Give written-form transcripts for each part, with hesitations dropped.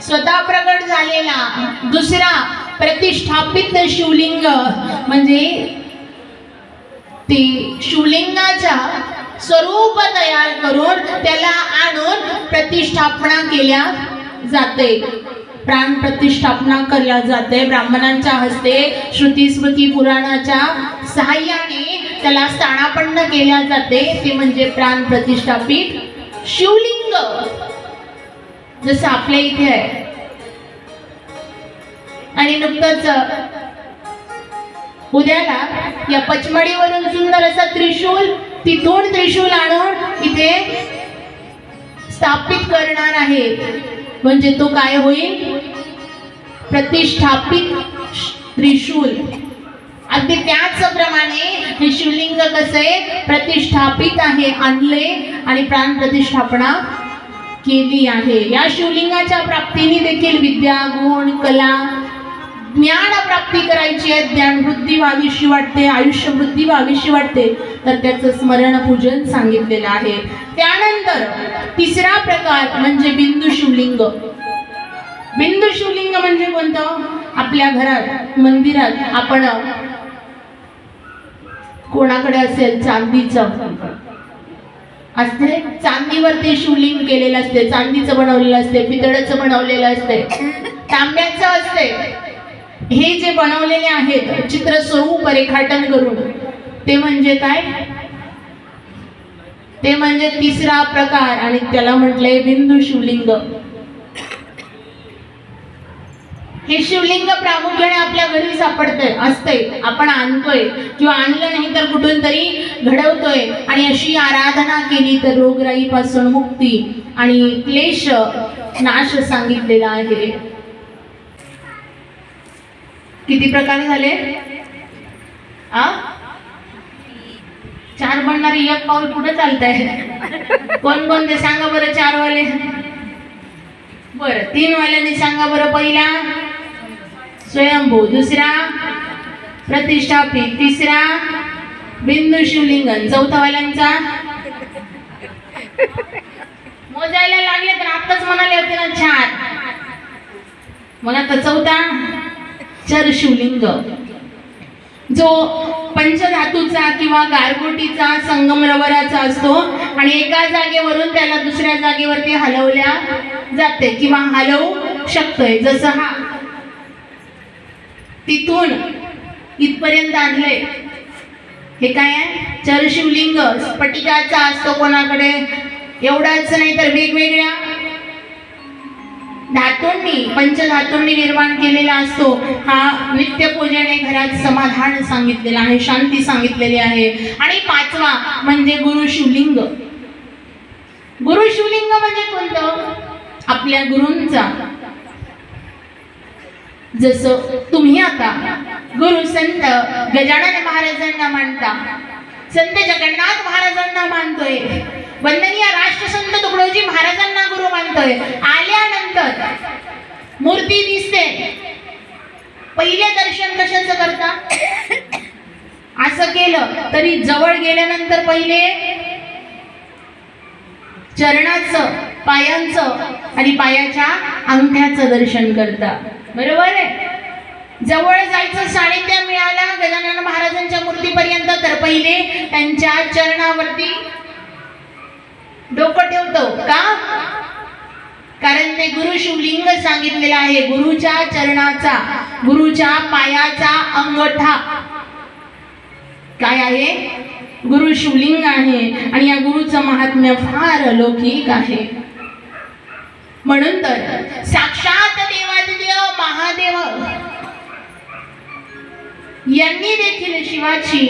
स्वतः प्रगट झालेला दुसरा प्रतिष्ठापित शिवलिंग म्हणजे ते शिवलिंगाचा स्वरूप तयार करून त्याला आणून प्रतिष्ठापना केल्या जाते, प्राण प्रतिष्ठापना केल्या जाते ब्राह्मणांच्या हस्ते। श्रुती स्मृती पुराणाच्या सहाय्याने त्याला स्थानापन्न केल्या जाते, ते म्हणजे प्राण प्रतिष्ठापित शिवलिंग, जसं आपल्या इथे आहे। आणि नुकतंच उद्याला या पचमडीवरून सुंदर असा त्रिशूल, तिथून त्रिशूल आणून इथे स्थापित करणार आहे, म्हणजे तो काय होईल, प्रतिष्ठापित त्रिशूल। अगदी त्याचप्रमाणे हे शिवलिंग कसे प्रतिष्ठापित आहे, आणले आणि प्राण प्रतिष्ठापना केली आहे। या शिवलिंगाच्या प्राप्तीने देखील विद्या, गुण, कला, ज्ञान प्राप्ती करायची आहे, ज्ञान वृद्धी व्हावीशी वाटते, आयुष्य वृद्धी व्हावीशी वाटते, तर त्याचं स्मरण पूजन सांगितलेलं आहे। त्यानंतर तिसरा प्रकार म्हणजे बिंदू शिवलिंग। बिंदू शिवलिंग म्हणजे कोणतं, आपल्या घरात मंदिरात आपण कोणाकडे असेल चांदीचं असते, चांदीवरती शिवलिंग केलेलं असते, चांदीचं बनवलेलं असते, पितळाचं बनवलेलं असते, तांब्याचं असते। हे जे बनवलेले आहेत चित्र स्वरूप रेखाटन करून, ते म्हणजे काय, ते म्हणजे तिसरा प्रकार, आणि त्याला म्हटलंय बिंदू शिवलिंग। हे शिवलिंग प्रामुख्याने आपल्या घरी सापडते असते, आपण आणतोय किंवा आणलं नाही तर कुठून तरी घडवतोय, आणि अशी आराधना केली तर रोगराईपासून मुक्ती आणि क्लेश नाश सांगितलेला आहे। किती प्रकार झाले, 4 बनणारी एक पाऊल पुढे चालतंय। कोण कोण ते सांगा बरं, 4 वाले, बरं 3 वाल्यांनी सांगा बरं। पहिला स्वयंभू, दुसरा प्रतिष्ठापित, तिसरा बिंदू शिवलिंग, चौथा वाल्यांचा मोजायला लागले तर आताच म्हणाले होते ना 4, मग आता चौथा चर शिवलिंग, जो पंचधातूचा किंवा गारगोटीचा संगम रवराचा असतो, आणि एका जागेवरून त्याला दुसऱ्या जागेवरती हलवल्या जाते किंवा हलवू शकतोय। जसं हा तिथून इथपर्यंत आणले, हे काय आहे, चर शिवलिंग स्फटिकाचा असतो कोणाकडे, एवढाच नाही तर वेगवेगळ्या धातूंनी, पंचधातूंनी निर्माण केलेला असतो। हा नित्यपूजेने घरात समाधान सांगितलेलं आहे, शांती सांगितलेली आहे। आणि 5वा म्हणजे गुरु शिवलिंग। गुरु शिवलिंग म्हणजे कोणतं, आपल्या गुरूंचा, जसं तुम्ही आता गुरु संत गजानन महाराजांना मानता, संत जगन्नाथ महाराजांना मानतोय, वंदनीय राष्ट्रसंत तुकडोजी महाराजांना गुरु मानतोय। आल्यानंतर मूर्ती दिसते, पहिले दर्शन कशाचं करता, असं केलं तरी जवळ गेल्यानंतर पहिले चरणाचं, पायांचं आणि पायाच्या अंगठ्याचं दर्शन करता, बरोबर आहे। जवळ जायचं, सानिध्य मिळाला गजानन महाराजांच्या मूर्तीपर्यंत, तर पहिले त्यांच्या चरणावरती डोकं ठेवतो का, कारण ते गुरु शिवलिंग सांगितलेलं आहे। गुरुच्या चरणाचा, गुरुच्या पायाचा अंगठा काय आहे, गुरु शिवलिंग आहे, आणि या गुरुचं महात्म्य फार अलौकिक आहे। म्हणून तर साक्षात देवादिदेव महादेव यांनी देखील शिवाची,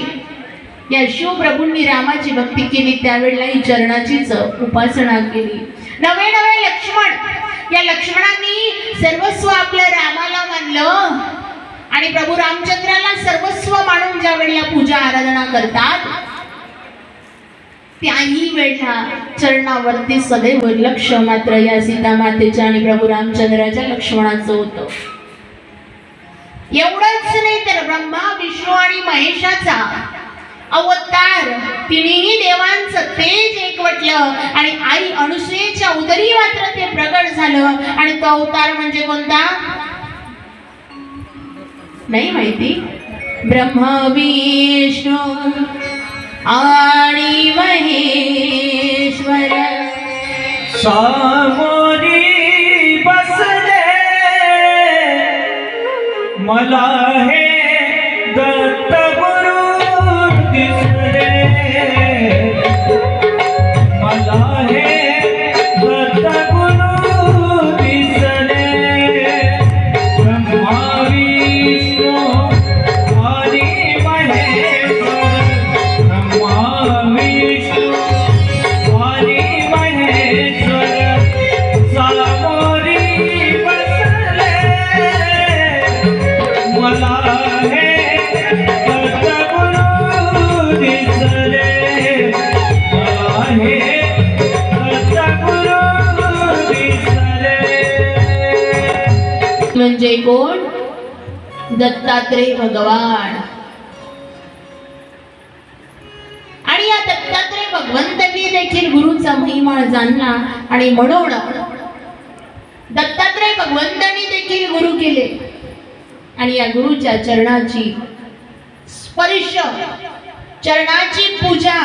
या शिवप्रभूंनी रामाची भक्ती केली, त्यावेळेला ही चरणाचीच उपासना केली। नवे नवे लक्ष्मण, या लक्ष्मणांनी सर्वस्व आपल्या रामाला मानलं, आणि प्रभू रामचंद्राला सर्वस्व मानून ज्या वेळेला पूजा आराधना करतात, त्याही वेळेला चरणावरती सदैव लक्ष मात्र या सीता मातेच्या आणि प्रभू रामचंद्राच्या लक्ष्मणाचं होतं। एवढंच नाही तर ब्रह्मा विष्णू आणि महेशाचा अवतार, तिन्ही देवांचं तेज एकवटलं आणि आई अनुसूयेच्या उदरी मात्र ते प्रगट झालं. आणि तो अवतार म्हणजे कोणता नाही माहिती? ब्रह्म विष्णू आणि महेश्वर सामोरी बसले मला हे दत्त गुरु दिसले, मला हे दत्त गुरु दिसले. ब्रह्मा विष्णू आणि महेश्वर, ब्रह्मा विष्णू आणि महेश्वर सामोरी बसले मला हे दत्त गुरु दिसले, मला हे दत्त गुरु दिसले. म्हणजे कोण? दत्तात्रेय भगवान. आणि या दत्तात्रेय भगवंतांनी देखील गुरुचा महिमा जाणला आणि म्हणून दत्तात्रेय भगवंतांनी देखील गुरु केले. आणि या गुरुच्या चरणाची स्पर्श, चरणाची पूजा,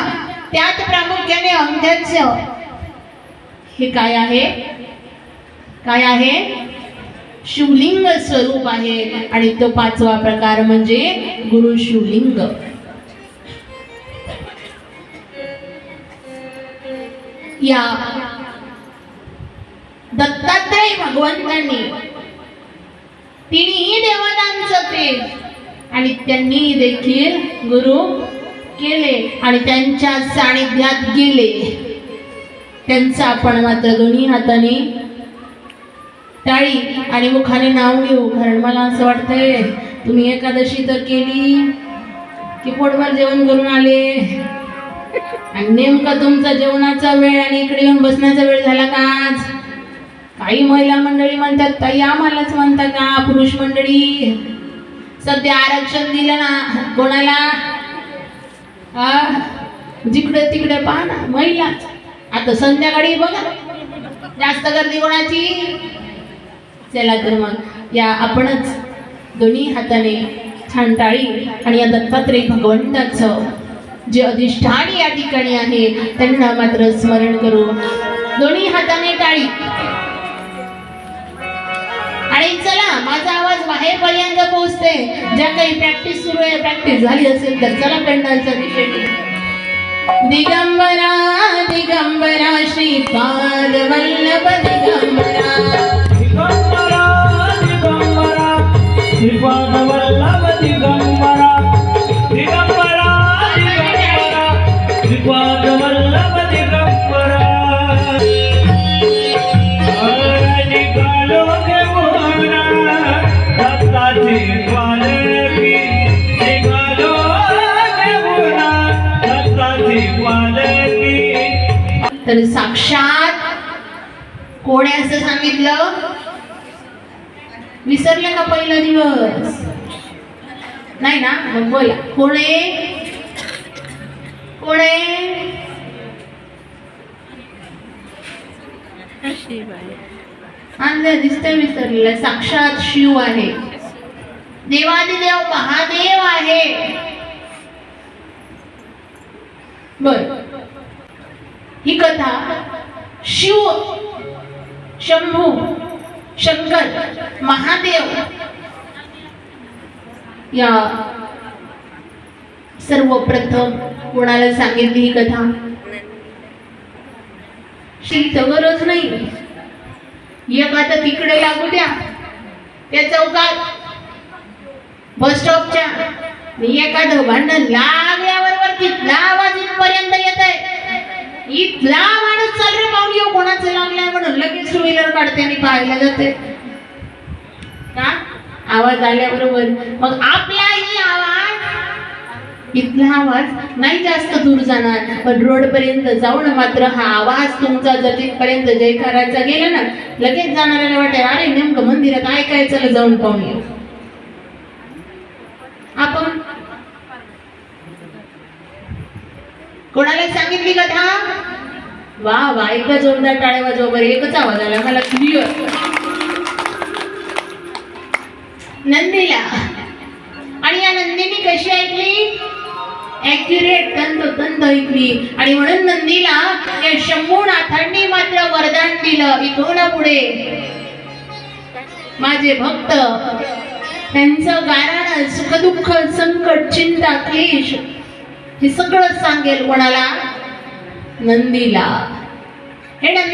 त्यात प्रामुख्याने अंग्याचं हे काय आहे? काय आहे? शिवलिंग स्वरूप आहे. आणि तो पाचवा प्रकार म्हणजे गुरु शिवलिंग. या दत्तात्रेय भगवंतांनी तिन्ही देवतांचं तेज आणि त्यांनी देखील गुरु केले आणि त्यांच्या सानिध्यात गेले. त्यांचं आपण मात्र दोन्ही हाताने टाळी आणि मुखाने नाव घेऊ. कारण मला असं वाटतंय तुम्ही एकादशी तर केली की पोटभर जेवण करून आले आणि नेमका तुमचा जेवणाचा वेळ आणि इकडे येऊन बसण्याचा वेळ झाला का आज? काही महिला मंडळी म्हणतात ताई आम्हालाच म्हणता का? पुरुष मंडळी सध्या आरक्षण दिलं ना कोणाला? जिकडे तिकडे पहा ना महिला. आता संध्याकाळी बघा जास्त गर्दी कोणाची? चला तर मग या आपणच दोन्ही हाताने छान टाळी आणि या दत्तात्रेय भगवंताचं जे अधिष्ठान या ठिकाणी आहे त्यांना मात्र स्मरण करू. दोन्ही हाताने टाळी आणि चला माझा आवाज बाहेरपर्यंत पोहोचते. ज्या काही प्रॅक्टिस सुरू आहे, प्रॅक्टिस झाली असेल तर चला पेंडालच्या दिशेने. दिगंबरा दिगंबरा श्रीपाद वल्लभ दिगंबरा, दिगंबरा दिगंबरा श्रीपाद वल्लभ दिगंबरा, दिगंबरा दिगंबरा श्रीपाद वल्लभ दिगंबरा. निघालो घेऊन दत्ताची पालखी, निघालो घेऊन दत्ताची पालखी. तर साक्षात कोणी असं सांगितलं? विसरलं का पहिला दिवस? नाही ना? मग बोला कोणे कोणे? आणलं दिसतंय विसरलेलं. साक्षात शिव आहे, देवादिदेव महादेव आहे. बर ही कथा शिव, शंभू, शंकर, महादेव या सर्वप्रथम कोणाला सांगितली ही कथा? शिकत गरज नाही. एक आता तिकडे लागू द्या त्या चौकात बस स्टॉपच्या, एखादं भांडण लागल्याबरोबर तिथला आवाज इथपर्यंत येत आहे. इथला माणूस चाल रे पाहुणे येऊ कोणाचं लागलाय म्हणून लगेच टू व्हीलर काढते आणि पाहायला जाते का आवाज आल्याबरोबर. मग आपलाही आवाज, इथला आवाज नाही जास्त दूर जाणार, पण रोड पर्यंत जाऊन मात्र हा आवाज तुमचा जर तिथपर्यंत जयकाराचा गेला ना, लगेच जाणाऱ्याला वाटेल अरे नेमकं मंदिरात काय चला जाऊन पाहून येऊ. आपण कोणाला सांगितली कथा? वा वा, एकच जोरदार टाळ्या वाजवा बरं, एकच आवाज आला मला क्लिअर. नंदीला. आणि या नंदीने कशी ऐकली? ॲक्युरेट, तंतोतंत ऐकली. आणि म्हणून नंदीला या शंभूनाथांनी मात्र वरदान दिलं, इथून पुढे माझे भक्त त्यांचं गाराण, सुखदुःख, संकट, चिंता, क्लेश हे सगळं सांगेल कोणाला? नंदीला. हे नंदी